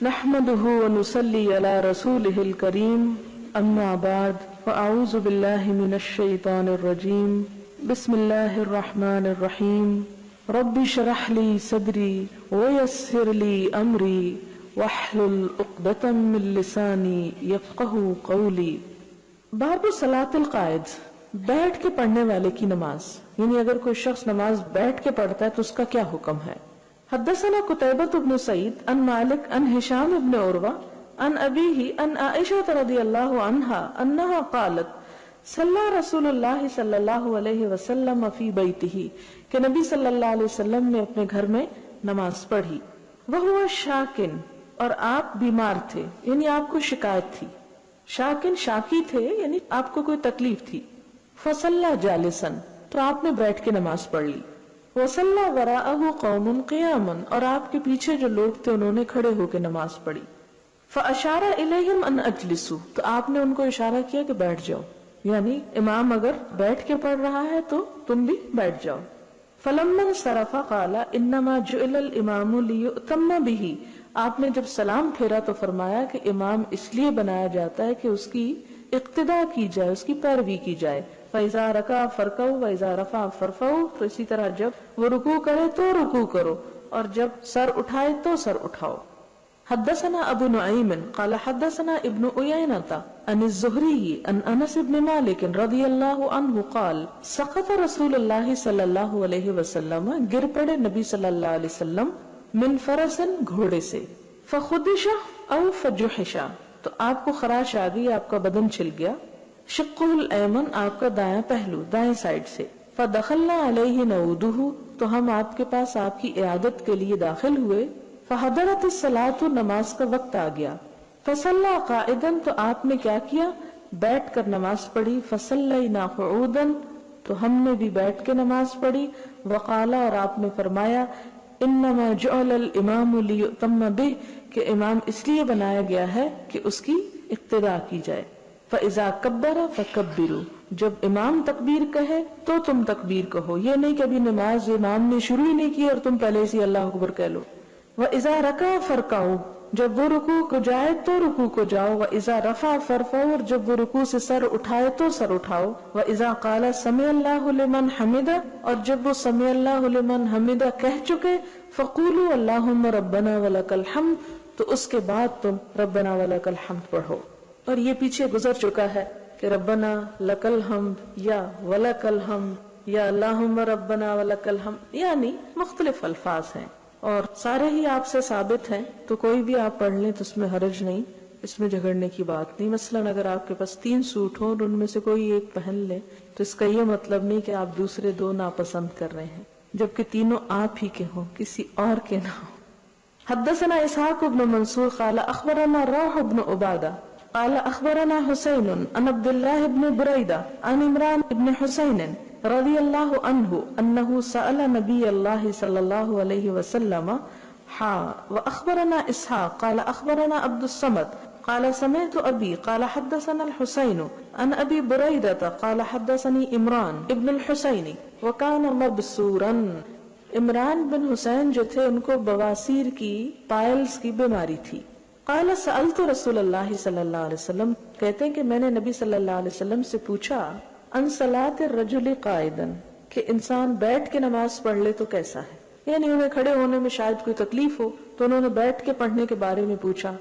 نحمده ونصلي على رسوله الكريم أما بعد فأعوذ بالله من الشيطان الرجيم بسم الله الرحمن الرحيم رب اشرح لي صدري ويسر لي أمري واحلل عقدة من لساني يفقهوا قولي. باب صلاۃ القائد، بیٹھ کے پڑھنے والے کی نماز، یعنی اگر کوئی شخص نماز بیٹھ کے پڑھتا ہے تو اس کا کیا حکم ہے. حدثنا قتيبة بن سعيد عن مالك عن هشام بن عروة عن أبيه عن عائشة رضي الله عنها أنها قالت صلى رسول الله صلى الله عليه وسلم في بيته، کہ نبی صلی اللہ علیہ وسلم نے اپنے گھر میں نماز پڑھی. وهو شاکن، اور آپ بیمار تھے، یعنی آپ کو شکایت تھی. شاکن شاکی تھے، یعنی آپ کو کوئی تکلیف تھی. فصلى جالسا، تو آپ نے بیٹھ کے نماز پڑھ لی. وصلى وراءه قوم قياما، اور آپ کے پیچھے جو لوگ تھے انہوں نے کھڑے ہو کے نماز پڑھی. فاشار الیہم ان اجلسوا، تو آپ نے ان کو اشارہ کیا کہ بیٹھ جاؤ، یعنی امام اگر بیٹھ کے پڑھ رہا ہے تو تم بھی بیٹھ جاؤ. فلما انصرف قال انما جعل الامام لیؤتم به، آپ نے جب سلام پھیرا تو فرمایا کہ امام اس لیے بنایا جاتا ہے کہ اس کی اقتداء کی جائے، اس کی پیروی کی جائے. فَإِذَا رَكَعَ فَارْكَعُوا وَإِذَا رَفَعَ فَارْفَعُوا، تو اسی طرح جب وہ رکوع کرے تو رکوع کرو، اور جب سر اٹھائے تو سر اٹھاؤ. حدثنا ابو نعیم قال حدثنا ابن عیینۃ عن الزہری عن انس بن مالک رضی اللہ عنہ قال سقط رسول اللہ صلی اللہ علیہ وسلم، گر پڑے نبی صلی اللہ علیہ وسلم، من فرس، گھوڑے سے. فخدش او فجحش، تو آپ کو خراش آ گئی، آپ کا بدن چھل گیا. شقہ الایمن، آپ کا دایاں پہلو، دائیں سائڈ سے. فدخلنا علیہ نعودہ، تو ہم آپ کے پاس آپ کی عیادت کے لیے داخل ہوئے. فحضرت الصلاۃ، نماز کا وقت آ گیا. فصلی قائدا، تو آپ نے کیا کیا؟ بیٹھ کر نماز پڑھی. فصلینا قعودا، تو ہم نے بھی بیٹھ کے نماز پڑھی. وقال، اور آپ نے فرمایا انما جعل الامام لیؤتم بہ، کہ امام اس لیے بنایا گیا ہے کہ اس کی اقتداء کی جائے. فَإِذَا كَبَّرَ فَكَبِّرُوا، جب امام تکبیر کہے تو تم تکبیر کہو، یہ نہیں کہ ابھی نماز امام نے شروع ہی نہیں کی اور تم پہلے سے اللہ اکبر کہہ لو. وَإِذَا رَكَعَ فَارْكَعُوا، جب وہ رکوع کو جائے تو رکوع کو جاؤ. وَإِذَا رَفَعَ فَارْفَعُوا، اور جب وہ رکوع سے سر اٹھائے تو سر اٹھاؤ. وَإِذَا قَالَ سَمِعَ اللَّهُ لِمَنْ حَمِدَهُ، اور جب وہ سَمِعَ اللَّهُ لِمَنْ حَمِدَهُ کہہ چکے، فَقُولُوا اللَّهُمَّ رَبَّنَا وَلَكَ الْحَمْدُ، تو اس کے بعد تم ربنا ولک الحمد پڑھو. اور یہ پیچھے گزر چکا ہے کہ ربنا لک الحمد یا ولک الحمد یا اللہم ربنا ولک الحمد، یعنی مختلف الفاظ ہیں اور سارے ہی آپ سے ثابت ہیں، تو کوئی بھی آپ پڑھ لیں تو اس میں حرج نہیں، اس میں جھگڑنے کی بات نہیں. مثلا اگر آپ کے پاس 3 سوٹ ہوں اور ان میں سے کوئی ایک پہن لیں تو اس کا یہ مطلب نہیں کہ آپ دوسرے 2 ناپسند کر رہے ہیں، جبکہ تینوں آپ ہی کے ہوں، کسی اور کے نہ ہوں. حدثنا اسحاق بن منصور قال اخبرنا روح بن عبادہ قال اخبرنا حسین عن عبد الله بن بريدة عن عمران بن حسین رضی اللہ عنہ انه سأل نبی اللہ صلی اللہ علیہ وسلم واخبرنا اسحاق قال اخبرنا عبد الصمد قال سمعت ابي قال حدثنا الحسين عن ابي بريدة قال حدثني عمران ابن الحسين وكان مبصورا. عمران بن حسین جو تھے ان کو بواسیر کی، پائلز کی بیماری تھی. قال سألت رسول اللہ صلی اللہ علیہ وسلم، کہتے ہیں کہ میں نے نبی صلی اللہ علیہ وسلم سے پوچھا عن صلاۃ الرجل قائدا، کہ انسان بیٹھ کے نماز پڑھ لے تو کیسا ہے، یعنی انہیں کھڑے ہونے میں شاید کوئی تکلیف ہو تو انہوں نے بیٹھ کے پڑھنے کے بارے میں پوچھا.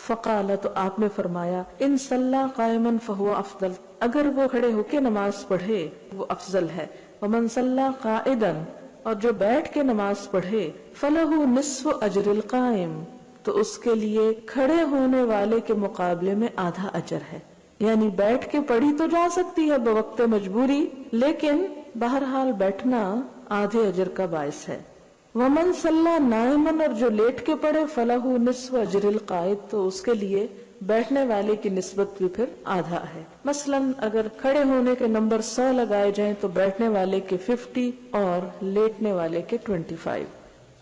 فقال، تو آپ نے فرمایا ان صلی قائما فهو افضل، اگر وہ کھڑے ہو کے نماز پڑھے وہ افضل ہے. ومن صلی قائدا، اور جو بیٹھ کے نماز پڑھے فلہ نصف اجر القائم، تو اس کے لیے کھڑے ہونے والے کے مقابلے میں آدھا اجر ہے. یعنی بیٹھ کے پڑھی تو جا سکتی ہے بوقت مجبوری، لیکن بہرحال بیٹھنا آدھے اجر کا باعث ہے. ومن صلی نائما، اور جو لیٹ کے پڑھے فلہ نصف اجر القائد، تو اس کے لیے بیٹھنے والے کی نسبت بھی پھر آدھا ہے. مثلا اگر کھڑے ہونے کے نمبر 100 لگائے جائیں تو بیٹھنے والے کے 50 اور لیٹنے والے کے 25.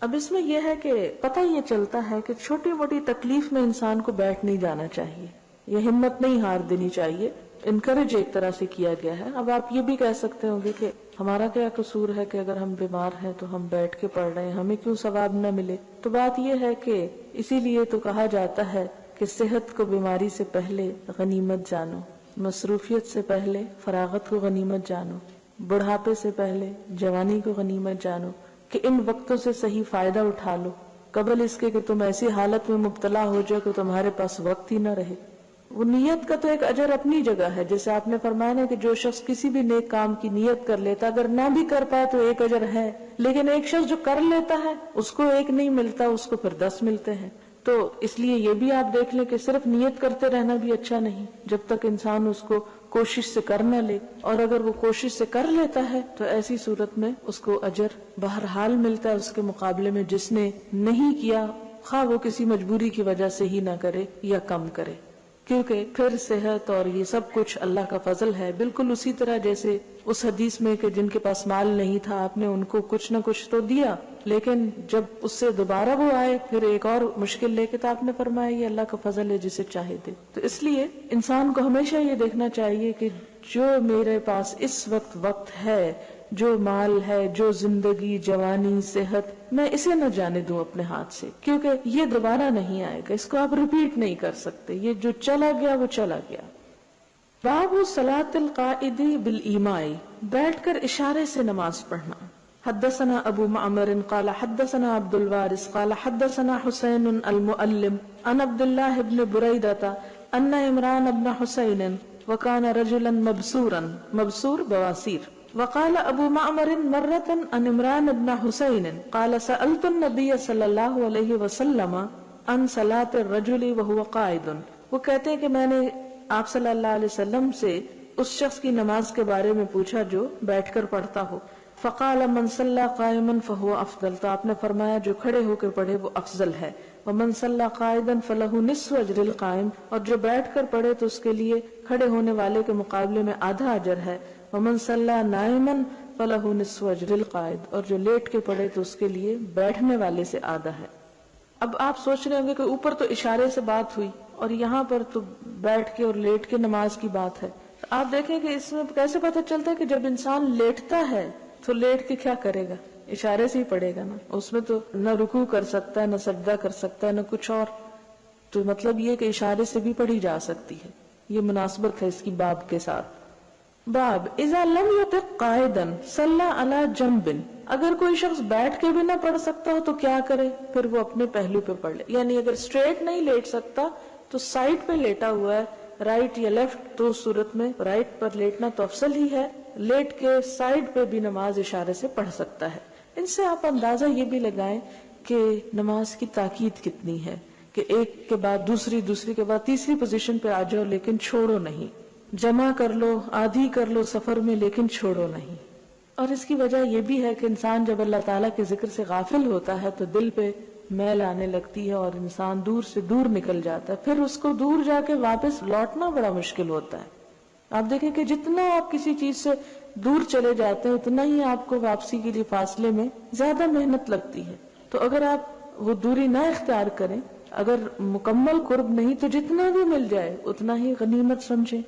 اب اس میں یہ ہے کہ پتہ یہ چلتا ہے کہ چھوٹی موٹی تکلیف میں انسان کو بیٹھ نہیں جانا چاہیے، یہ ہمت نہیں ہار دینی چاہیے، انکریج ایک طرح سے کیا گیا ہے. اب آپ یہ بھی کہہ سکتے ہوں گے کہ ہمارا کیا قصور ہے کہ اگر ہم بیمار ہیں تو ہم بیٹھ کے پڑھ رہے ہیں، ہمیں کیوں ثواب نہ ملے؟ تو بات یہ ہے کہ اسی لیے تو کہا جاتا ہے کہ صحت کو بیماری سے پہلے غنیمت جانو، مصروفیت سے پہلے فراغت کو غنیمت جانو، بڑھاپے سے پہلے جوانی کو غنیمت جانو، کہ ان وقتوں سے صحیح فائدہ اٹھا لو قبل اس کے کہ تم ایسی حالت میں مبتلا ہو جاؤ کہ تمہارے پاس وقت ہی نہ رہے۔ وہ نیت کا تو ایک اجر اپنی جگہ ہے، جیسے آپ نے فرمایا نا کہ جو شخص کسی بھی نیک کام کی نیت کر لیتا، اگر نہ بھی کر پائے تو ایک اجر ہے، لیکن ایک شخص جو کر لیتا ہے اس کو ایک نہیں ملتا، اس کو پھر 10 ملتے ہیں۔ تو اس لیے یہ بھی آپ دیکھ لیں کہ صرف نیت کرتے رہنا بھی اچھا نہیں جب تک انسان اس کو کوشش سے کر نہ لے، اور اگر وہ کوشش سے کر لیتا ہے تو ایسی صورت میں اس کو اجر بہرحال ملتا ہے اس کے مقابلے میں جس نے نہیں کیا، خواہ وہ کسی مجبوری کی وجہ سے ہی نہ کرے یا کم کرے، کیونکہ پھر صحت اور یہ سب کچھ اللہ کا فضل ہے۔ بالکل اسی طرح جیسے اس حدیث میں کہ جن کے پاس مال نہیں تھا آپ نے ان کو کچھ نہ کچھ تو دیا، لیکن جب اس سے دوبارہ وہ آئے پھر ایک اور مشکل لے کے، تو آپ نے فرمایا یہ اللہ کا فضل ہے جسے چاہے دے۔ تو اس لیے انسان کو ہمیشہ یہ دیکھنا چاہیے کہ جو میرے پاس اس وقت ہے، جو مال ہے، جو زندگی، جوانی، صحت، میں اسے نہ جانے دوں اپنے ہاتھ سے، کیونکہ یہ دوبارہ نہیں آئے گا، اس کو آپ ریپیٹ نہیں کر سکتے، یہ جو چلا گیا وہ چلا گیا۔ باب صلاۃ القائد بالایماء، بیٹھ کر اشارے سے نماز پڑھنا۔ حدثنا ابو معمر قال حدثنا عبد الوارث قال حدثنا حسین المؤلم عن عبد الله بن بريدة ان عمران بن حسین وكان رجلا مبسورا، مبسور بواسیر۔ وقال ابو معمر مرة عن عمران بن حسین قال سألت النبي صلی اللہ علیہ وسلم عن صلاة الرجل وهو قائد۔ وہ کہتے ہیں کہ میں نے آپ صلی اللہ علیہ وسلم سے اس شخص کی نماز کے بارے میں پوچھا جو بیٹھ کر پڑھتا ہو۔ فقال من صلى قائما فهو افضل، تو آپ نے فرمایا جو کھڑے ہو کے پڑھے وہ افضل ہے۔ ومن صلى قائدا فله نصف اجر القائم، اور جو بیٹھ کر پڑھے تو اس کے لیے کھڑے ہونے والے کے مقابلے میں آدھا اجر ہے۔ ومن صلى نائما فله نصف اجر القائد، اور جو لیٹ کے پڑھے تو اس کے لیے بیٹھنے والے سے آدھا ہے۔ اب آپ سوچ رہے ہوں گے کہ اوپر تو اشارے سے بات ہوئی اور یہاں پر تو بیٹھ کے اور لیٹ کے نماز کی بات ہے۔ آپ دیکھیں کہ اس میں کیسے پتہ چلتا ہے کہ جب انسان لیٹتا ہے تو لیٹ کے کیا کرے گا، اشارے سے ہی پڑھے گا نا، اس میں تو نہ رکوع کر سکتا ہے، نہ سجدہ کر سکتا ہے، نہ کچھ اور، تو مطلب یہ کہ اشارے سے بھی پڑھی جا سکتی ہے۔ یہ مناسبت ہے اس کی باب کے ساتھ۔ باب اذا لم يطق قائدا صلى على جنب، اگر کوئی شخص بیٹھ کے بھی نہ پڑھ سکتا ہو تو کیا کرے؟ پھر وہ اپنے پہلو پہ پڑھ لے، یعنی اگر اسٹریٹ نہیں لیٹ سکتا تو سائڈ پہ لیٹا ہوا ہے، رائٹ یا لیفٹ، تو اس صورت میں رائٹ پر لیٹنا تو افضل ہی ہے، لیٹ کے سائڈ پہ بھی نماز اشارے سے پڑھ سکتا ہے۔ ان سے آپ اندازہ یہ بھی لگائیں کہ نماز کی تاکید کتنی ہے، کہ ایک کے بعد دوسری، دوسری کے بعد تیسری پوزیشن پہ آ جاؤ لیکن چھوڑو نہیں، جمع کر لو، آدھی کر لو سفر میں لیکن چھوڑو نہیں۔ اور اس کی وجہ یہ بھی ہے کہ انسان جب اللہ تعالیٰ کے ذکر سے غافل ہوتا ہے تو دل پہ میل آنے لگتی ہے اور انسان دور سے دور نکل جاتا ہے، پھر اس کو دور جا کے واپس لوٹنا بڑا مشکل ہوتا ہے۔ آپ دیکھیں کہ جتنا آپ کسی چیز سے دور چلے جاتے ہیں اتنا ہی آپ کو واپسی کے لیے فاصلے میں زیادہ محنت لگتی ہے۔ تو اگر آپ وہ دوری نہ اختیار کریں، اگر مکمل قرب نہیں تو جتنا بھی مل جائے اتنا ہی غنیمت سمجھیں۔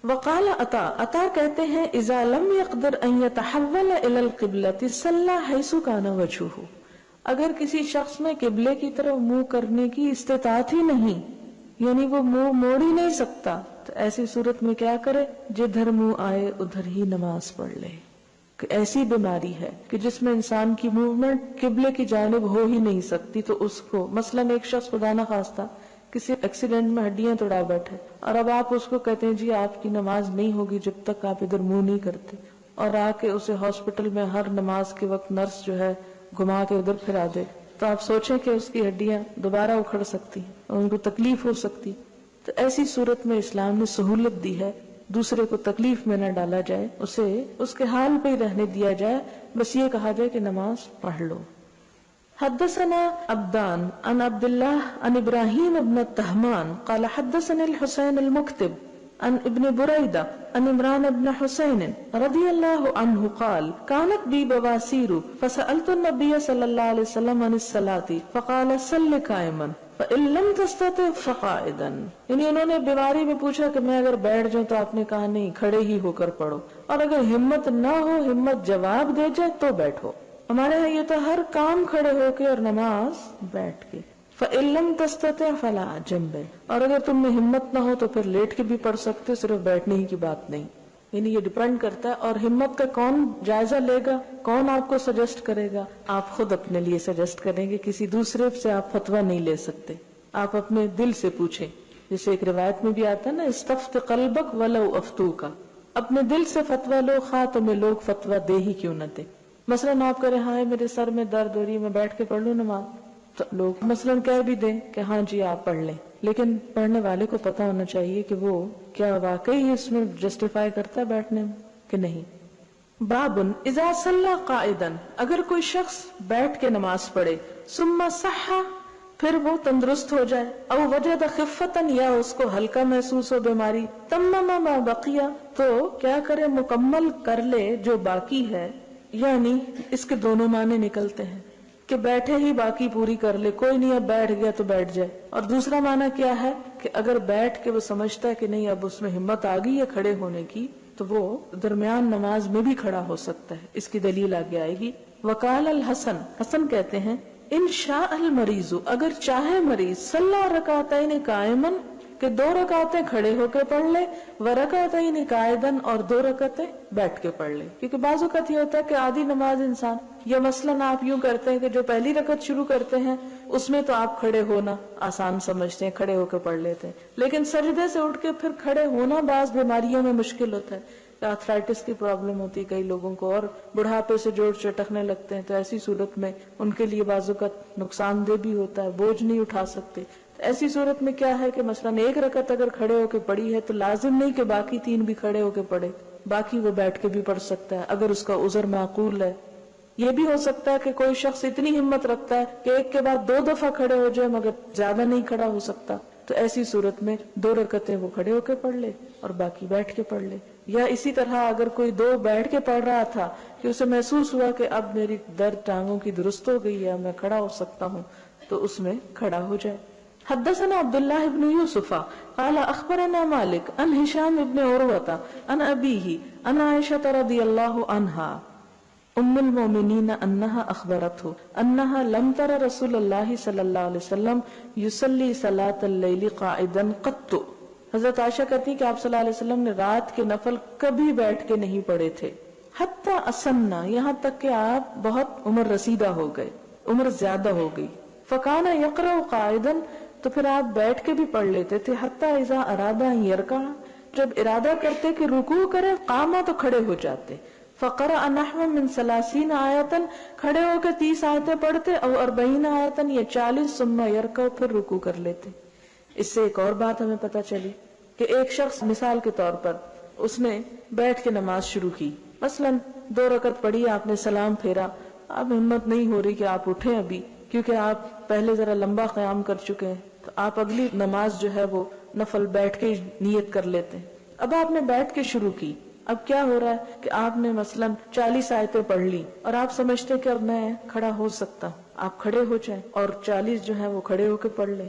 وقال عطا کہتے ہیں اذا لم يقدر ان يتحول الى القبلة صلى حيث كان وجهه، اگر کسی شخص میں قبلے کی طرف منہ کرنے کی استطاعت ہی نہیں، یعنی وہ منہ موڑ ہی نہیں سکتا، تو ایسی صورت میں کیا کرے؟ جدھر منہ آئے ادھر ہی نماز پڑھ لے۔ کہ ایسی بیماری ہے کہ جس میں انسان کی موومنٹ قبلے کی جانب ہو ہی نہیں سکتی، تو اس کو مثلاً ایک شخص خدا نہ خواستہ کسی ایکسیڈنٹ میں ہڈیاں توڑا بیٹھے، اور اب آپ اس کو کہتے ہیں جی آپ کی نماز نہیں ہوگی جب تک آپ ادھر منہ نہیں کرتے، اور آ کے اسے ہاسپٹل میں ہر نماز کے وقت نرس جو ہے گھما کے ادھر پھرا دے، تو آپ سوچیں کہ اس کی ہڈیاں دوبارہ اکھڑ سکتی ہیں اور ان کو تکلیف ہو سکتی۔ تو ایسی صورت میں اسلام نے سہولت دی ہے، دوسرے کو تکلیف میں نہ ڈالا جائے، اسے اس کے حال پہ ہی رہنے دیا جائے، بس یہ کہا جائے کہ نماز پڑھ لو۔ حدثنا عبدان عن عبد الله عن ابراہیم ابن التہمان قال حدثنا الحسین المکتب عن ابن بريدة عن عمران بن حسين رضي الله عنه قال كانت بي بواسير فسألت النبي صلى الله عليه وسلم عن الصلاة فقال صل قائما فَإِن لَّمْ تَسْتَطِعْ فَقَاعِدًا، یعنی انہوں نے بیماری میں پوچھا کہ میں اگر بیٹھ جاؤں، تو آپ نے کہا نہیں، کھڑے ہی ہو کر پڑھو، اور اگر ہمت نہ ہو، ہمت جواب دے جائے تو بیٹھو۔ ہمارے یہاں یہ تو ہر کام کھڑے ہو کے اور نماز بیٹھ کے۔ فَإِن لَّمْ تَسْتَطِعْ فَعَلَىٰ جَنبٍ، اور اگر تم میں ہمت نہ ہو تو پھر لیٹ کے بھی پڑھ سکتے، صرف بیٹھنے ہی کی بات نہیں۔ یعنی یہ ڈیپینڈ کرتا ہے، اور ہمت کا کون جائزہ لے گا، کون آپ کو سجیسٹ کرے گا؟ آپ خود اپنے لیے سجیسٹ کریں گے، کسی دوسرے سے آپ فتویٰ نہیں لے سکتے، آپ اپنے دل سے پوچھیں۔ جیسے ایک روایت میں بھی آتا ہے نا، استفت قلبک ولو افتوک، اپنے دل سے فتویٰ لو، خواہ تمہیں لوگ فتویٰ دے ہی کیوں نہ دے۔ مثلاً آپ کریں ہائے میرے سر میں درد ہو رہی ہے، میں بیٹھ کے پڑھ لوں نماز، تو لوگ مثلاً کہہ بھی دیں کہ ہاں جی آپ پڑھ لیں، لیکن پڑھنے والے کو پتہ ہونا چاہیے کہ وہ کیا واقعی اس میں جسٹیفائی کرتا ہے بیٹھنے میں کہ نہیں۔ بابن اذا صلی قائدن، اگر کوئی شخص بیٹھ کے نماز پڑھے، ثم صح، پھر وہ تندرست ہو جائے، او وجد خفتن، یا اس کو ہلکا محسوس ہو بیماری، تمم ما بقیہ، تو کیا کرے، مکمل کر لے جو باقی ہے۔ یعنی اس کے دونوں معنی نکلتے ہیں کہ بیٹھے ہی باقی پوری کر لے، کوئی نہیں اب بیٹھ گیا تو بیٹھ جائے، اور دوسرا معنی کیا ہے کہ اگر بیٹھ کے وہ سمجھتا ہے کہ نہیں اب اس میں ہمت آ گئی ہے کھڑے ہونے کی، تو وہ درمیان نماز میں بھی کھڑا ہو سکتا ہے۔ اس کی دلیل آگے آئے گی۔ وقال الحسن، حسن کہتے ہیں ان شاء المریض، اگر چاہے مریض، صلی رکعتین قائما، کہ 2 رکعتیں کھڑے ہو کے پڑھ لے، ورکعتین قاعدن، اور 2 رکعتیں بیٹھ کے پڑھ لے۔ کیونکہ بعض اوقات یہ ہوتا ہے کہ آدھی نماز انسان، یا مثلاً آپ یوں کرتے ہیں کہ جو پہلی رکعت شروع کرتے ہیں اس میں تو آپ کھڑے ہونا آسان سمجھتے ہیں، کھڑے ہو کے پڑھ لیتے ہیں، لیکن سجدے سے اٹھ کے پھر کھڑے ہونا بعض بیماریوں میں مشکل ہوتا ہے، آرتھرائٹس کی پرابلم ہوتی ہے کئی لوگوں کو، اور بڑھاپے سے جوڑ چٹکنے لگتے ہیں، تو ایسی صورت میں ان کے لیے بعض اوقات نقصان دہ بھی ہوتا ہے، بوجھ نہیں اٹھا سکتے۔ ایسی صورت میں کیا ہے کہ مثلاً 1 رکعت اگر کھڑے ہو کے پڑھی ہے تو لازم نہیں کہ باقی 3 بھی کھڑے ہو کے پڑھے، باقی وہ بیٹھ کے بھی پڑھ سکتا ہے اگر اس کا عذر معقول ہے۔ یہ بھی ہو سکتا ہے کہ کوئی شخص اتنی ہمت رکھتا ہے کہ ایک کے بعد 2 دفعہ کھڑے ہو جائے مگر زیادہ نہیں کھڑا ہو سکتا، تو ایسی صورت میں 2 رکعتیں وہ کھڑے ہو کے پڑھ لے اور باقی بیٹھ کے پڑھ لے۔ یا اسی طرح اگر کوئی 2 بیٹھ کے پڑھ رہا تھا کہ اسے محسوس ہوا کہ اب میری درد ٹانگوں کی درست ہو گئی ہے، میں کھڑا ہو سکتا ہوں، تو اس میں کھڑا ہو جائے۔ حدثنا عبداللہ ابن یوسف قال اخبرنا مالک عن ہشام ابن عروہ عن ابیہ عن عائشہ رضی اللہ عنہا ام المؤمنین انہا اخبرته انہا لم تر رسول اللہ صلی اللہ علیہ وسلم یصلی صلاۃ اللیل قاعدا قط، حضرت عائشہ کہتی کہ آپ صلی اللہ علیہ وسلم نے رات کے نفل کبھی بیٹھ کے نہیں پڑھے تھے، حتی اسنہ، یہاں تک کہ آپ بہت عمر رسیدہ ہو گئے، عمر زیادہ ہو گئی، فکان یقرأ قاعدا، تو پھر آپ بیٹھ کے بھی پڑھ لیتے تھے، حتی اذا اراد ان یرکع، جب ارادہ کرتے کہ رکوع کرے، قاما، تو کھڑے ہو جاتے، فقرأ نحو من 30 آیتا، کھڑے ہو کے 30 آیتیں پڑھتے، او 40 آیتا، یا 40، ثم یرکع، پھر رکوع کر لیتے۔ اس سے ایک اور بات ہمیں پتہ چلی کہ ایک شخص مثال کے طور پر اس نے بیٹھ کے نماز شروع کی، مثلاً 2 رکعت پڑھی، آپ نے سلام پھیرا، اب ہمت نہیں ہو رہی کہ آپ اٹھیں ابھی، کیونکہ آپ پہلے ذرا لمبا قیام کر چکے ہیں، تو آپ اگلی نماز جو ہے وہ نفل بیٹھ کے نیت کر لیتے ہیں۔ اب آپ نے بیٹھ کے شروع کی، اب کیا ہو رہا ہے کہ آپ نے مثلاً 40 آیتیں پڑھ لی اور آپ سمجھتے کہ اب میں کھڑا ہو سکتا ہوں، آپ کھڑے ہو جائیں اور 40 جو ہے وہ کھڑے ہو کے پڑھ لیں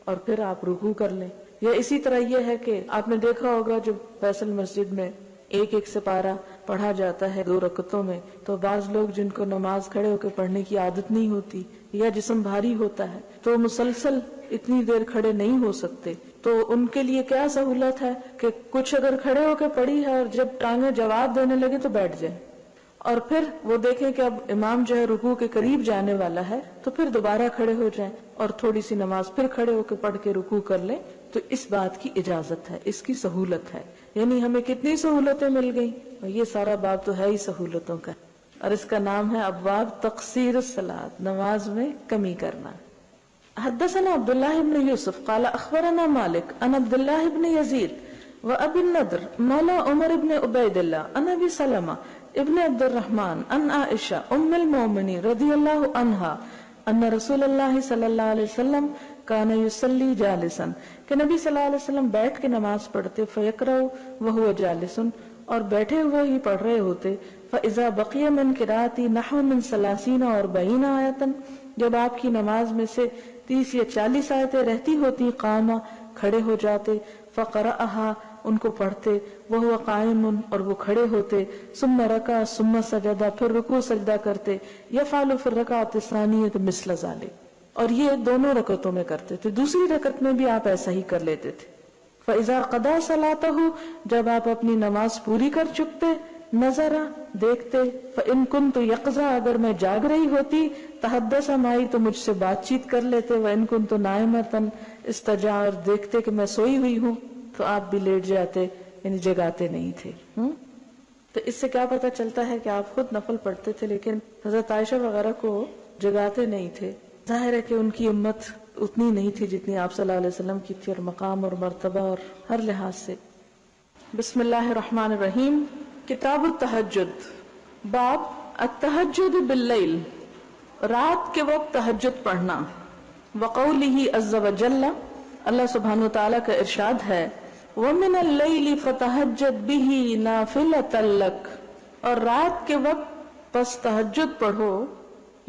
اور پھر آپ رکوع کر لیں۔ یا اسی طرح یہ ہے کہ آپ نے دیکھا ہوگا جب فیصل مسجد میں ایک سپارہ پڑھا جاتا ہے 2 رکعتوں میں، تو بعض لوگ جن کو نماز کھڑے ہو کے پڑھنے کی عادت نہیں ہوتی یا جسم بھاری ہوتا ہے تو مسلسل اتنی دیر کھڑے نہیں ہو سکتے، تو ان کے لیے کیا سہولت ہے کہ کچھ اگر کھڑے ہو کے پڑھی ہے اور جب ٹانگیں جواب دینے لگے تو بیٹھ جائیں، اور پھر وہ دیکھیں کہ اب امام جو ہے رکوع کے قریب جانے والا ہے تو پھر دوبارہ کھڑے ہو جائیں اور تھوڑی سی نماز پھر کھڑے ہو کے پڑھ کے رکوع کر لیں، تو اس بات کی اجازت ہے، اس کی سہولت ہے۔ یعنی ہمیں کتنی سہولتیں مل گئی، اور یہ سارا باب تو ہے ہی سہولتوں کا، اور اس کا نام ہے ابواب تقصیر الصلاۃ، نماز میں کمی کرنا۔ حدثنا عبداللہ ابن یوسف قال اخبرنا مالک عن عبداللہ ابن یزید وابی النضر مولا عمر ابن عبید اللہ عن ابی سلمہ ابن عبد الرحمن عن عائشہ ام المؤمنین رضی اللہ عنہا ان رسول اللہ صلی اللہ علیہ وسلم کان یصلی جالسا، کہ نبی صلی اللہ علیہ وسلم بیٹھ کے نماز پڑھتے، فیقرأ وہو جالس، اور بیٹھے ہوئے ہی پڑھ رہے ہوتے، فاذا بقی من قراءتی نحو من 30 اور 40 آیتا، جب آپ کی نماز میں سے 30 یا 40 آیتیں رہتی ہوتی قاما کھڑے ہو جاتے، فقرأہا ان کو پڑھتے، وہو قائم اور وہ کھڑے ہوتے، ثم رکع ثم سجدہ پھر رکوع سجدہ کرتے، یفعل فی الرکعۃ الثانیۃ مثل ذلک، اور یہ دونوں رکعتوں میں کرتے تھے، دوسری رکعت میں بھی آپ ایسا ہی کر لیتے تھے۔ فَإِذَا قَضَى صَلَاتَهُ جب آپ اپنی نماز پوری کر چکتے، نظرا دیکھتے، فَإِن كُنتُ يَقْظَىٰ اگر میں جاگ رہی ہوتی، تحدث معي تو مجھ سے بات چیت کر لیتے، وَإِن كُنتُ نَائِمَةً استجاع اور دیکھتے کہ میں سوئی ہوئی ہوں تو آپ بھی لیٹ جاتے، یعنی جگاتے نہیں تھے۔ تو اس سے کیا پتہ چلتا ہے کہ آپ خود نفل پڑھتے تھے لیکن حضرت عائشہ وغیرہ کو جگاتے نہیں تھے۔ ظاہر ہے کہ ان کی ہمت اتنی نہیں تھی جتنی آپ صلی اللہ علیہ وسلم کی تھی، اور مقام اور مرتبہ اور ہر لحاظ سے۔ بسم اللہ الرحمن الرحیم۔ کتاب التہجد، باب التہجد باللیل، رات کے وقت تہجد پڑھنا۔ وقولہ عز وجل، اللہ سبحانہ وتعالیٰ کا ارشاد ہے، وَمِنَ اللَّيْلِ فَتَہجد بِهِ نَافِلَةً لَكَ، اور رات کے وقت پس تہجد پڑھو،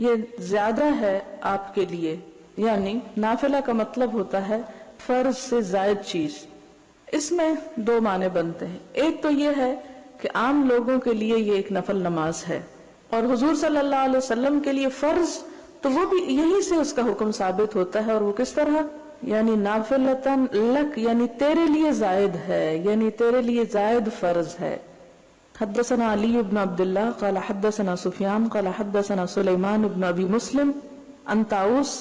یہ زیادہ ہے آپ کے لیے، یعنی نافلہ کا مطلب ہوتا ہے فرض سے زائد چیز۔ اس میں دو معنی بنتے ہیں، ایک تو یہ ہے کہ عام لوگوں کے لیے یہ ایک نفل نماز ہے، اور حضور صلی اللہ علیہ وسلم کے لیے فرض تو وہ بھی یہیں سے اس کا حکم ثابت ہوتا ہے، اور وہ کس طرح، یعنی نافلتاً لک، یعنی تیرے لیے زائد ہے، یعنی تیرے لیے زائد فرض ہے۔ حدثنا علی بن عبداللہ قال حدثنا سفیان قال حدثنا سلیمان بن ابی مسلم عن طاؤس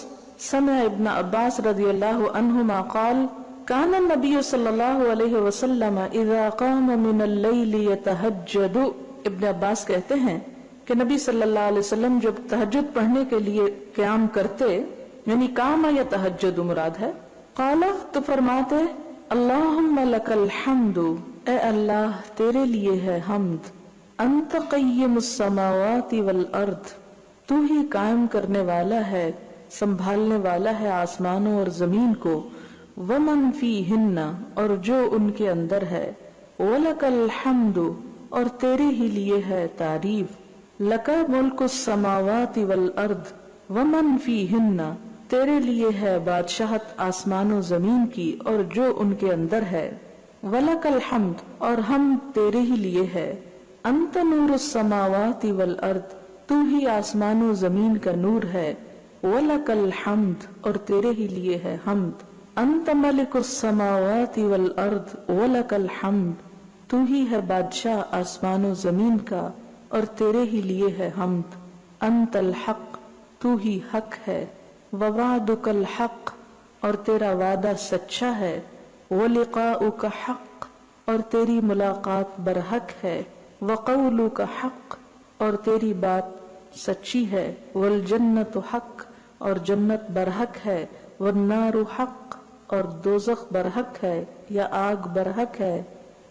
سمع ابن عباس رضی اللہ عنہما قال کان النبی صلی اللہ علیہ وسلم اذا قام من اللیل یتہجد، ابن عباس کہتے ہیں کہ نبی صلی اللہ علیہ وسلم جب تہجد پڑھنے کے لیے قیام کرتے، یعنی قام یا تہجد مراد ہے، قال تو فرماتے، اللہم لک الحمد، اے اللہ تیرے لیے ہے حمد، انت قیم السماوات والارض، تو ہی قائم کرنے والا ہے، سنبھالنے والا ہے آسمانوں اور زمین کو، ومن فیہن اور جو ان کے اندر ہے، ولک الحمد اور تیرے ہی لیے ہے تعریف، لک ملک السماوات والارض ومن فیہن تیرے لیے ہے بادشاہت آسمان و زمین کی اور جو ان کے اندر ہے، وَلَكَ الْحَمْدُ اور حمد تیرے ہی لیے ہے، أَنْتَ نُورُ السَّمَاوَاتِ وَالْأَرْضِ تو ہی آسمان و زمین کا نور ہے، وَلَكَ الْحَمْدُ اور تیرے ہی لیے ہے حمد، أَنْتَ مَلِكُ السَّمَاوَاتِ وَالْأَرْضِ وَلَكَ الْحَمْدُ تو ہی ہے بادشاہ آسمان و زمین کا اور تیرے ہی لیے ہے حمد، أَنْتَ الْحَقُّ تو ہی حق ہے، وَوَعْدُكَ الْحَقُّ اور تیرا وعدہ سچا ہے، وَلِقَاؤُكَ حق اور تیری ملاقات برحق ہے، وَقَوْلُكَ حق اور تیری بات سچی ہے، وَالْجَنَّةُ حق اور جنت برحق ہے، وَالنَّارُ حق اور دوزخ برحق ہے یا آگ برحق ہے،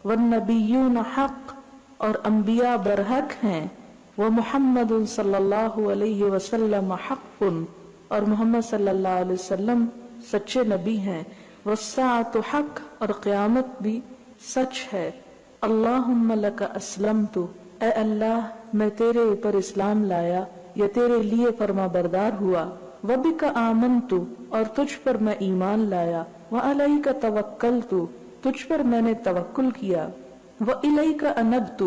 وَالنَّبِيُّونَ حق اور انبیاء برحق ہیں، وَمُحَمَّدٌ صلی اللہ علیہ وسلم حق اور محمد صلی اللہ علیہ وسلم سچے نبی ہیں، والساعۃ حق اور قیامت بھی سچ ہے، اللہم لک اسلمت اے اللہ میں تیرے اوپر اسلام لایا یا تیرے لیے فرما بردار ہوا، وبک آمنت اور تجھ پر میں ایمان لایا، وعلیک توکلت تجھ پر میں نے توکل کیا، وإلیک انبت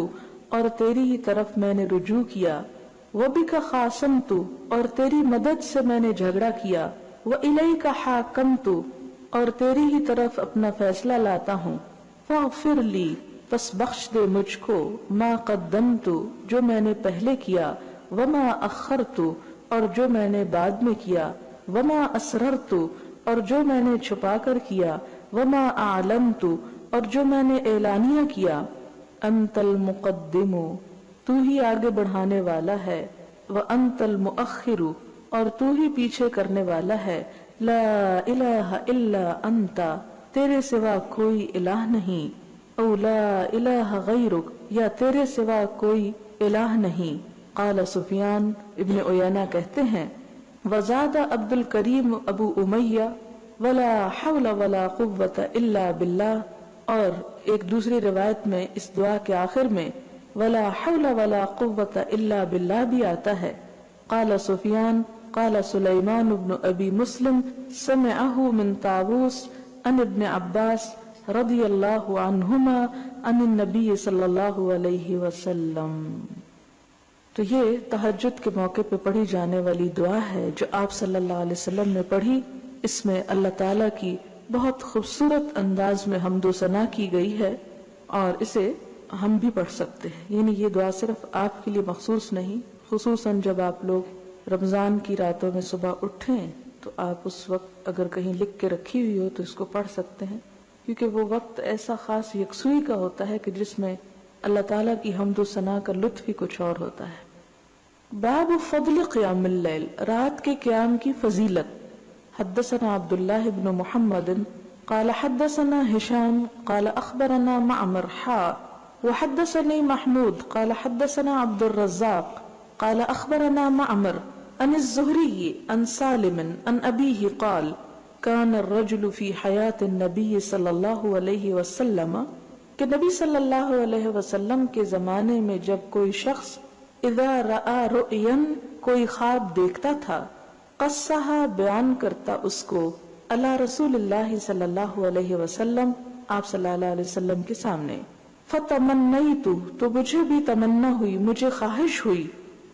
اور تیری ہی طرف میں نے رجوع کیا، وبک خاصمت اور تیری مدد سے میں نے جھگڑا کیا، وإلیک حاکمت اور تیری ہی طرف اپنا فیصلہ لاتا ہوں، فاغفر لی پس بخش دے مجھ کو، ما قدمت جو میں نے پہلے کیا، وما اخرت اور جو میں نے بعد میں کیا، وما اسررت اور جو میں نے چھپا کر کیا، وما اعلنت اور جو میں نے اعلانیہ کیا، انت المقدم تو ہی آگے بڑھانے والا ہے، وانت المؤخر اور تو ہی پیچھے کرنے والا ہے، لا الہ الا انت تیرے سوا کوئی الہ نہیں، او لا الہ غیرک یا تیرے سوا کوئی الہ نہیں۔ قال سفیان ابن عیینہ کہتے ہیں، وزاد عبد الکریم ابو امیہ ولا حول ولا قوة الا باللہ، اور ایک دوسری روایت میں اس دعا کے آخر میں ولا حول ولا قوة الا باللہ بھی آتا ہے۔ قال سفیان قال سليمان بن أبي مسلم سمعه من طاووس عن ابن عباس رضی اللہ عنہما عن النبی صلی اللہ علیہ وسلم. تو یہ تہجد کے موقع پہ پڑھی جانے والی دعا ہے جو آپ صلی اللہ علیہ وسلم نے پڑھی. اس میں اللہ تعالیٰ کی بہت خوبصورت انداز میں حمد و ثنا کی گئی ہے اور اسے ہم بھی پڑھ سکتے ہیں. یعنی یہ دعا صرف آپ کے لیے مخصوص نہیں، خصوصاً جب آپ لوگ رمضان کی راتوں میں صبح اٹھیں تو آپ اس وقت اگر کہیں لکھ کے رکھی ہوئی ہو تو اس کو پڑھ سکتے ہیں، کیونکہ وہ وقت ایسا خاص یکسوئی کا ہوتا ہے کہ جس میں اللہ تعالیٰ کی حمد و ثنا کا لطف ہی کچھ اور ہوتا ہے. باب فضل قیام اللیل، رات کے قیام کی فضیلت. حدثنا عبداللہ بن محمد قال حدثنا هشام قال اخبرنا معمر وحدثني محمود قال حدثنا عبد الرزاق قال اخبرنا معمر عن الزهري عن سالم عن ابيه قال كان الرجل في حياة النبي صلی اللہ علیہ وسلم، کہ نبی صلی اللہ علیہ وسلم کے زمانے میں جب کوئی شخص اذا رأى رؤيا کوئی خواب دیکھتا تھا، قصها بیان کرتا اس کو علی رسول اللہ صلی اللہ علیہ وسلم، آپ صلی اللہ علیہ وسلم کے سامنے. فتمنیت تو مجھے بھی تمنا ہوئی، مجھے خواہش ہوئی،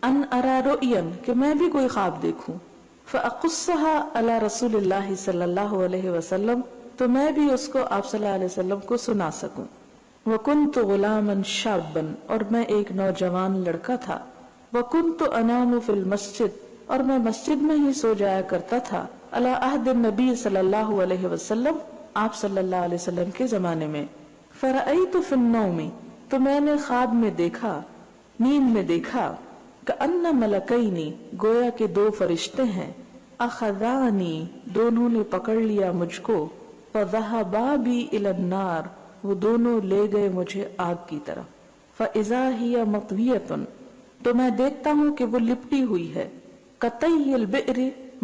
ان ارى رؤيا کہ میں بھی کوئی خواب دیکھوں. فاقصها علی رسول اللہ صلی اللہ علیہ وسلم تو میں بھی اس کو آپ صلی اللہ علیہ وسلم کو سنا سکوں. وکنت غلاما شابا اور میں ایک نوجوان لڑکا تھا. وکنت انام فی المسجد اور میں مسجد میں ہی سو جایا کرتا تھا. علی عہد النبی صلی اللہ علیہ وسلم، آپ صلی اللہ علیہ وسلم کے زمانے میں. فرأیت فی النوم تو میں نے خواب میں دیکھا، نیند میں دیکھا، کأن ملکینی گویا کہ دو فرشتے ہیں، اخذانی دونوں نے پکڑ لیا مجھ کو، فذهبا بی الی النار وہ دونوں لے گئے مجھے آگ کی طرف. فاذا ہی مطویۃ تو میں دیکھتا ہوں کہ وہ لپٹی ہوئی ہے، قطعی البئر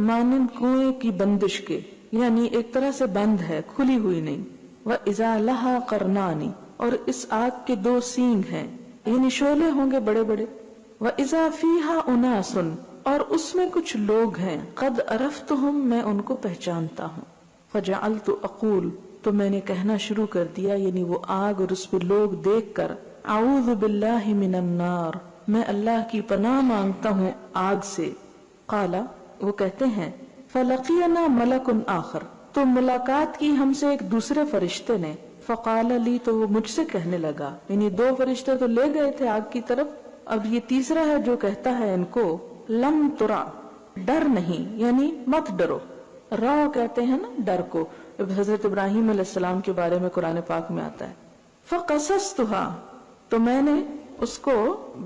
مانند کنویں کی بندش کے، یعنی ایک طرح سے بند ہے، کھلی ہوئی نہیں. واذا لہا قرنان اور اس آگ کے دو سینگ ہیں، یعنی شعلے ہوں گے بڑے بڑے. وَإِذَا فِيهَا أُنَاسٌ اور اس میں کچھ لوگ ہیں، قد عرفتہم میں ان کو پہچانتا ہوں. فَجَعَلْتُ أَقُول تو میں نے کہنا شروع کر دیا، یعنی وہ آگ اور اس پہ لوگ دیکھ کر، اعوذ باللہ من النار میں اللہ کی پناہ مانگتا ہوں آگ سے. قال وہ کہتے ہیں فَلَقِيَنَا مَلَكٌ آخر تو ملاقات کی ہم سے ایک دوسرے فرشتے نے. فقال لی تو وہ مجھ سے کہنے لگا، یعنی دو فرشتے تو لے گئے تھے آگ کی طرف، اب یہ تیسرا ہے جو کہتا ہے ان کو، لم ترا ڈر نہیں، یعنی مت ڈرو. را کہتے ہیں نا ڈر کو، حضرت ابراہیم علیہ السلام کے بارے میں قرآن پاک میں آتا ہے. فقصصتها تو میں نے اس کو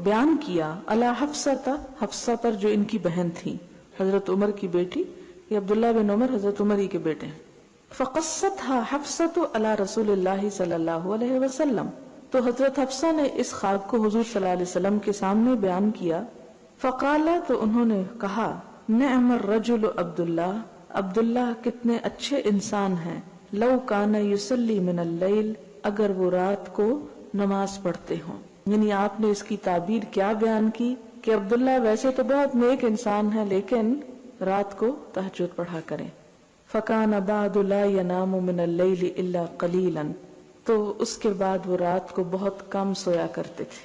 بیان کیا، علی حفصۃ حفصہ پر جو ان کی بہن تھی، حضرت عمر کی بیٹی، یہ عبداللہ بن عمر حضرت عمر ہی کے بیٹے ہیں. فقصتها حفصۃ علی رسول اللہ صلی اللہ علیہ وسلم تو حضرت حفصہ نے اس خواب کو حضور صلی اللہ علیہ وسلم کے سامنے بیان کیا. فقال تو انہوں نے کہا، نعم الرجل عبداللہ عبداللہ کتنے اچھے انسان ہیں، لو کان یصلی من اللیل اگر وہ رات کو نماز پڑھتے ہوں. یعنی آپ نے اس کی تعبیر کیا بیان کی کہ عبداللہ ویسے تو بہت نیک انسان ہے لیکن رات کو تہجد پڑھا کریں. فکان بعد لا ینام من اللیل الا قلیلا تو اس کے بعد وہ رات کو بہت کم سویا کرتے تھے.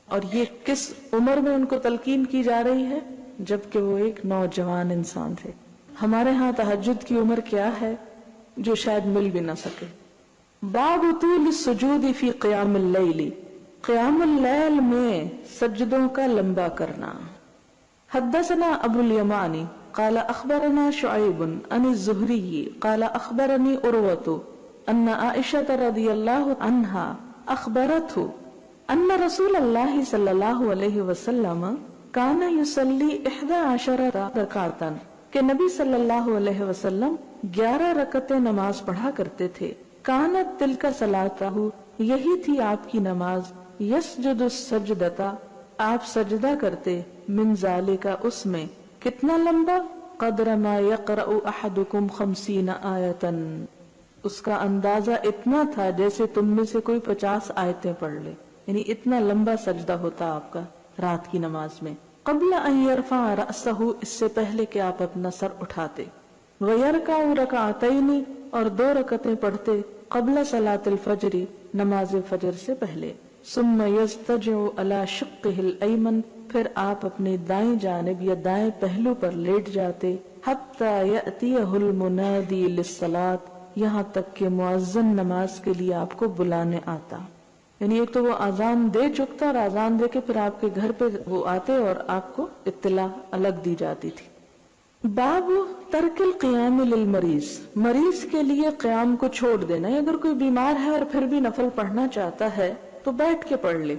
اور یہ کس عمر میں ان کو تلقین کی جا رہی ہے؟ جبکہ وہ ایک نوجوان انسان تھے. ہمارے ہاں تہجد کی عمر کیا ہے جو شاید مل بھی نہ سکے. باب طول السجود فی قیام اللیل، قیام اللیل میں سجدوں کا لمبا کرنا. حدثنا ابو الیمانی قال اخبرنا شعیب عن الزہری قال اخبرنی عروۃ ان عائشہ رضی اللہ عنہا اخبرته ان رسول اللہ صلی اللہ علیہ وسلم کان یصلی 11 رکعتا کہ نبی صلی اللہ علیہ وسلم 11 رکعتیں نماز پڑھا کرتے تھے. کانت تلک صلاتہ یہی تھی آپ کی نماز. یسجد السجدتا آپ سجدہ کرتے، من ذالک اس میں، کتنا لمبا، قدر ما یقرأ احدکم 50 آیتا اس کا اندازہ اتنا تھا جیسے تم میں سے کوئی 50 آیتیں پڑھ لے، یعنی اتنا لمبا سجدہ ہوتا آپ کا رات کی نماز میں. قبل ان یرفع رأسہ، اس سے پہلے کہ آپ اپنا سر اٹھاتے، ویرکع رکعتین، اور 2 رکعتیں پڑھتے قبل صلاۃ الفجر، نماز فجر سے پہلے، ثم یضطجع علی شقہ الایمن، پھر آپ اپنی دائیں جانب یا دائیں پہلو پر لیٹ جاتے، حتی یأتیہ المنادی للصلاۃ، یہاں تک کہ مؤذن نماز کے لیے آپ کو بلانے آتا. یعنی ایک تو وہ اذان دے چکتا اور اذان دے کے پھر آپ کے گھر پہ وہ آتے اور آپ کو اطلاع الگ دی جاتی تھی. باب ترک القیام للمریض، مریض کے لیے قیام کو چھوڑ دینا. اگر کوئی بیمار ہے اور پھر بھی نفل پڑھنا چاہتا ہے تو بیٹھ کے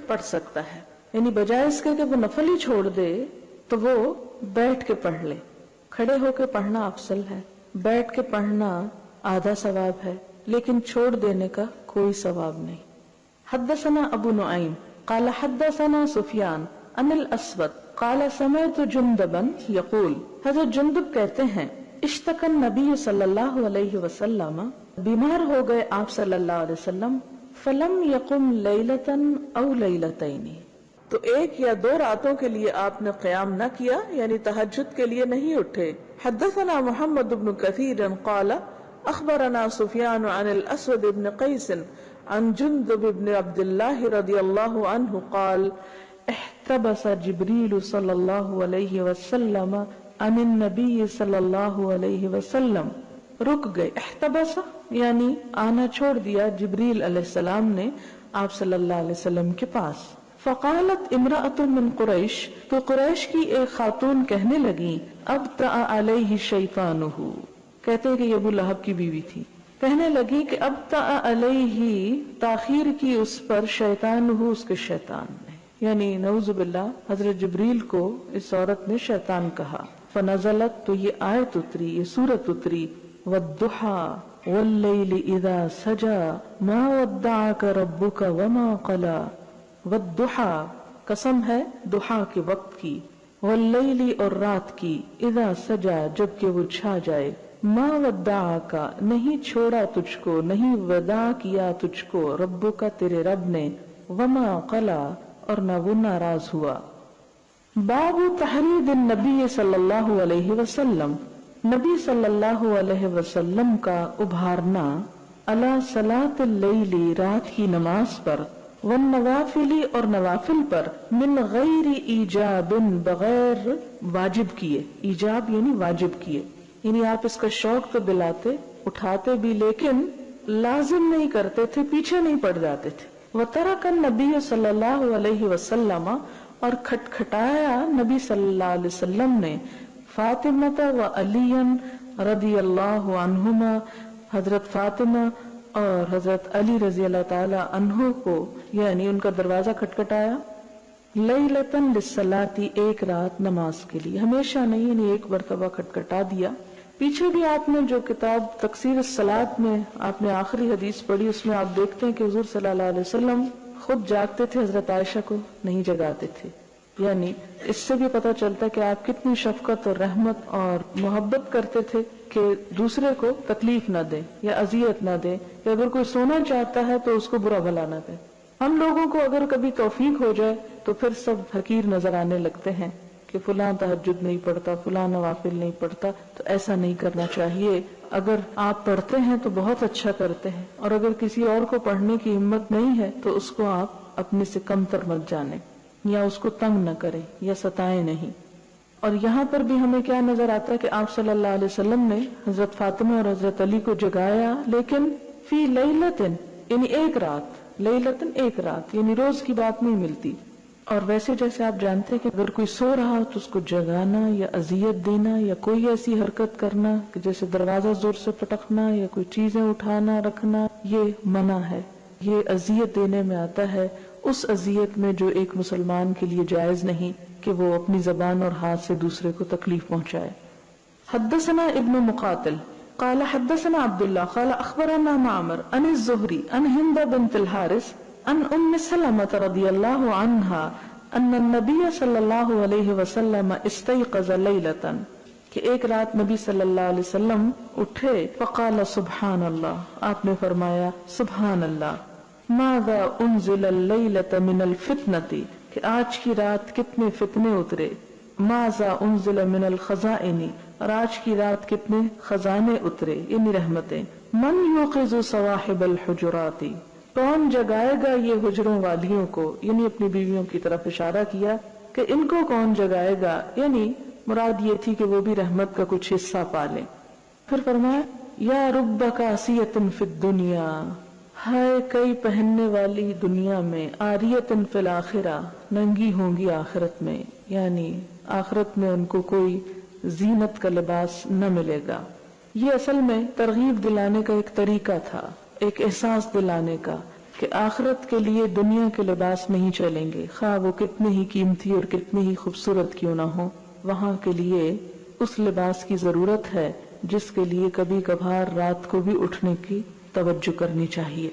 پڑھ سکتا ہے. یعنی بجائے اس کے کہ وہ نفل ہی چھوڑ دے تو وہ بیٹھ کے پڑھ لے. کھڑے ہو کے پڑھنا افضل ہے، بیٹھ کے پڑھنا آدھا ثواب ہے، لیکن چھوڑ دینے کا کوئی ثواب نہیں. حدثنا ابو نعیم قال حدثنا سفیان عن الاسود قال سمعت جندبا یقول، حضرت جندب کہتے ہیں اشتکى النبی صلی اللہ علیہ وسلم، بیمار ہو گئے آپ صلی اللہ علیہ وسلم، فلم یقم لیلتا او لیلتین، تو 1 یا 2 راتوں کے لیے آپ نے قیام نہ کیا، یعنی تہجد کے لیے نہیں اٹھے. حدثنا محمد بن کثیر قال اخبرنا سفیان عن الاسود بن قیس عن جندب بن عبد الله رضی اللہ عنہ قال احتبس جبریل صلی اللہ علیہ وسلم عن النبی صلی اللہ علیہ وسلم، رک گئے. احتبس یعنی آنا چھوڑ دیا جبریل علیہ السلام نے آپ صلی اللہ علیہ وسلم کے پاس. فقالت امرأۃ من قریش، تو قریش کی ایک خاتون کہنے لگی ابطأ علیہ شیطانہ، کہتے ہیں کہ یہ ابو لہب کی بیوی تھی، کہنے لگی کہ ابطأ علیہ، تاخیر کی اس پر، شیطانہ، اس کے شیطان نے، یعنی نعوذ باللہ حضرت جبریل کو اس عورت نے شیطان کہا. فنزلت، تو یہ آیت اتری، یہ سورت اتری، والضحى واللیل اذا سجا ما ودعك ربك وما قلى. والضحى قسم ہے ضحا کے وقت کی، واللیل اور رات کی، اذا سجا جب کہ وہ چھا جائے، ما ودعك نہیں چھوڑا تجھ کو، نہیں وداع کیا تجھ کو، ربک تیرے رب نے، وما قلى اور نہ وہ ناراض ہوا. باب تحرید النبی صلی اللہ علیہ وسلم، نبی صلی اللہ علیہ وسلم کا ابھارنا، علی صلاۃ اللیل، رات کی نماز پر، والنوافل اور نوافل پر، من غیر ایجاب، بغیر واجب کیے، ایجاب یعنی واجب کیے، یعنی آپ اس کا شوق تو دلاتے، اٹھاتے بھی، لیکن لازم نہیں کرتے تھے، پیچھے نہیں پڑ جاتے تھے. وترک النبی صلی اللہ علیہ وسلم، اور کھٹکھٹایا نبی صلی اللہ علیہ وسلم نے، فاطمہ و علی رضی اللہ عنہما، حضرت فاطمہ اور حضرت علی رضی اللہ تعالی عنہ کو، یعنی ان کا دروازہ کھٹکھٹایا، لیلتن للصلاۃ، ایک رات نماز کے لیے، ہمیشہ نہیں، یعنی ایک مرتبہ کھٹکھٹا دیا. پیچھے بھی آپ نے جو کتاب تقصیر الصلاۃ میں آپ نے آخری حدیث پڑھی، اس میں آپ دیکھتے ہیں کہ حضور صلی اللہ علیہ وسلم خود جاگتے تھے، حضرت عائشہ کو نہیں جگاتے تھے. یعنی اس سے بھی پتہ چلتا ہے کہ آپ کتنی شفقت اور رحمت اور محبت کرتے تھے کہ دوسرے کو تکلیف نہ دیں یا اذیت نہ دیں، یا اگر کوئی سونا چاہتا ہے تو اس کو برا بھلا نہ دیں. ہم لوگوں کو اگر کبھی توفیق ہو جائے تو پھر سب حقیر نظر آنے لگتے ہیں کہ فلاں تہجد نہیں پڑھتا، فلاں نوافل نہیں پڑھتا، تو ایسا نہیں کرنا چاہیے. اگر آپ پڑھتے ہیں تو بہت اچھا کرتے ہیں، اور اگر کسی اور کو پڑھنے کی ہمت نہیں ہے تو اس کو آپ اپنے سے کمتر مت جانیں، یا اس کو تنگ نہ کریں یا ستائیں نہیں. اور یہاں پر بھی ہمیں کیا نظر آتا ہے کہ آپ صلی اللہ علیہ وسلم نے حضرت فاطمہ اور حضرت علی کو جگایا، لیکن فی لیلتن، یعنی ایک رات، لیلتن ایک رات، یعنی روز کی بات نہیں ملتی. اور ویسے جیسے آپ جانتے ہیں کہ اگر کوئی سو رہا تو اس کو جگانا یا اذیت دینا یا کوئی ایسی حرکت کرنا کہ جیسے دروازہ زور سے پٹکنا یا کوئی چیزیں اٹھانا رکھنا، یہ منع ہے، یہ اذیت دینے میں آتا ہے، اس اذیت میں جو ایک مسلمان کے لیے جائز نہیں کہ وہ اپنی زبان اور ہاتھ سے دوسرے کو تکلیف پہنچائے. حدثنا ابن مقاتل قال حدثنا عبد الله قال اخبرنا معمر عن الزهري عن هند بنت الحارث عن ام سلمة رضی اللہ عنها ان النبي صلی اللہ علیہ وسلم استيقظ ليلة، کہ ایک رات نبی صلی اللہ علیہ وسلم اٹھے، فقال سبحان اللہ، آپ نے فرمایا سبحان اللہ، ماذا انزل الليلة من الفتنة، کہ آج کی رات کتنے فتنے اترے، ماذا انزل من الخزائن، اور آج کی رات کتنے خزانے اترے یعنی رحمتیں. من یوقظ صواحب الحجرات، کون جگائے گا یہ حجروں والیوں کو، یعنی اپنی بیویوں کی طرف اشارہ کیا کہ ان کو کون جگائے گا، یعنی مراد یہ تھی کہ وہ بھی رحمت کا کچھ حصہ پالیں. پھر فرمایا یا رب کاسیۃ فی الدنیا، ہائے کئی پہننے والی دنیا میں، عاریۃ فی الآخرہ، ننگی ہوں گی آخرت میں، یعنی آخرت میں ان کو کوئی زینت کا لباس نہ ملے گا. یہ اصل میں ترغیب دلانے کا ایک طریقہ تھا، ایک احساس دلانے کا کہ آخرت کے لیے دنیا کے لباس نہیں چلیں گے، خواہ وہ کتنے ہی قیمتی اور کتنے ہی خوبصورت کیوں نہ ہو. وہاں کے لیے اس لباس کی ضرورت ہے جس کے لیے کبھی کبھار رات کو بھی اٹھنے کی توجہ کرنی چاہیے.